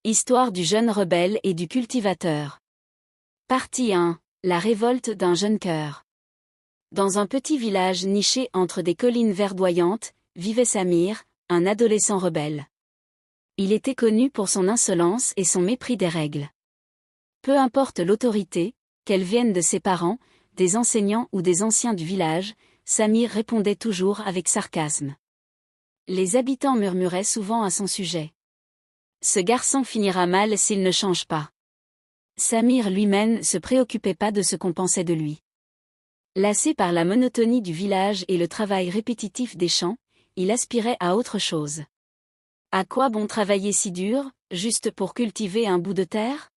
Histoire du jeune rebelle et du cultivateur. Partie 1. La révolte d'un jeune cœur. Dans un petit village niché entre des collines verdoyantes, vivait Samir, un adolescent rebelle. Il était connu pour son insolence et son mépris des règles. Peu importe l'autorité, qu'elle vienne de ses parents, des enseignants ou des anciens du village, Samir répondait toujours avec sarcasme. Les habitants murmuraient souvent à son sujet. Ce garçon finira mal s'il ne change pas. Samir lui-même ne se préoccupait pas de ce qu'on pensait de lui. Lassé par la monotonie du village et le travail répétitif des champs, il aspirait à autre chose. À quoi bon travailler si dur, juste pour cultiver un bout de terre?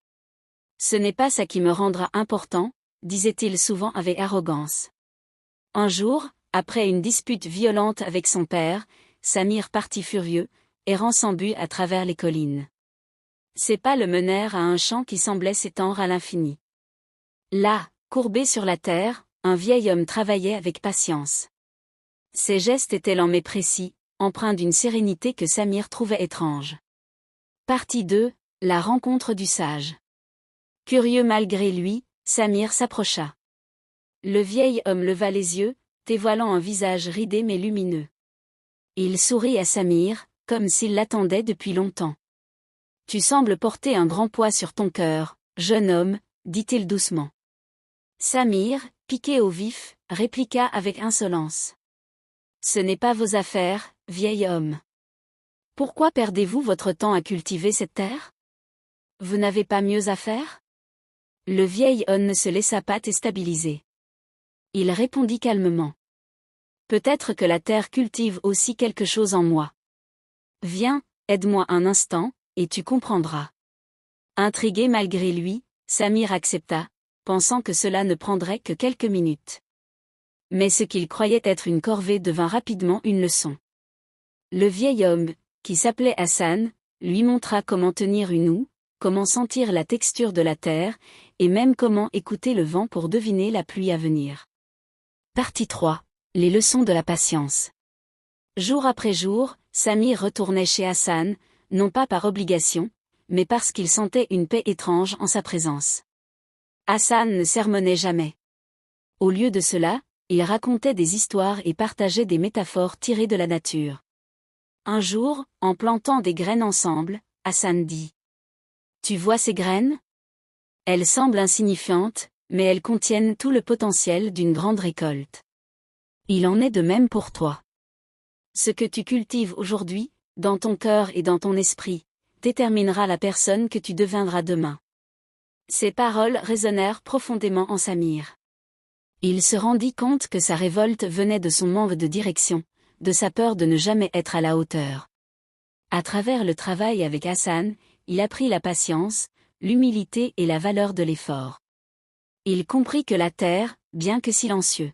Ce n'est pas ça qui me rendra important, disait-il souvent avec arrogance. Un jour, après une dispute violente avec son père, Samir partit furieux, errant sans but à travers les collines. Ses pas le menèrent à un champ qui semblait s'étendre à l'infini. Là, courbé sur la terre, un vieil homme travaillait avec patience. Ses gestes étaient lents mais précis, empreints d'une sérénité que Samir trouvait étrange. Partie 2, la rencontre du sage. Curieux malgré lui, Samir s'approcha. Le vieil homme leva les yeux, dévoilant un visage ridé mais lumineux. Il sourit à Samir, comme s'il l'attendait depuis longtemps. « Tu sembles porter un grand poids sur ton cœur, jeune homme, dit-il doucement. Samir, piqué au vif, répliqua avec insolence. Ce n'est pas vos affaires, vieil homme. Pourquoi perdez-vous votre temps à cultiver cette terre? Vous n'avez pas mieux à faire? Le vieil homme ne se laissa pas déstabiliser. Il répondit calmement. Peut-être que la terre cultive aussi quelque chose en moi. Viens, aide-moi un instant, et tu comprendras. Intrigué malgré lui, Samir accepta, pensant que cela ne prendrait que quelques minutes. Mais ce qu'il croyait être une corvée devint rapidement une leçon. Le vieil homme, qui s'appelait Hassan, lui montra comment tenir une houe, comment sentir la texture de la terre, et même comment écouter le vent pour deviner la pluie à venir. Partie 3. Les leçons de la patience. Jour après jour, Samir retournait chez Hassan, non pas par obligation, mais parce qu'il sentait une paix étrange en sa présence. Hassan ne sermonnait jamais. Au lieu de cela, il racontait des histoires et partageait des métaphores tirées de la nature. Un jour, en plantant des graines ensemble, Hassan dit : « Tu vois ces graines? Elles semblent insignifiantes, mais elles contiennent tout le potentiel d'une grande récolte. Il en est de même pour toi. Ce que tu cultives aujourd'hui, dans ton cœur et dans ton esprit, déterminera la personne que tu deviendras demain. » Ces paroles résonnèrent profondément en Samir. Il se rendit compte que sa révolte venait de son manque de direction, de sa peur de ne jamais être à la hauteur. À travers le travail avec Hassan, il apprit la patience, l'humilité et la valeur de l'effort. Il comprit que la terre, bien que silencieux,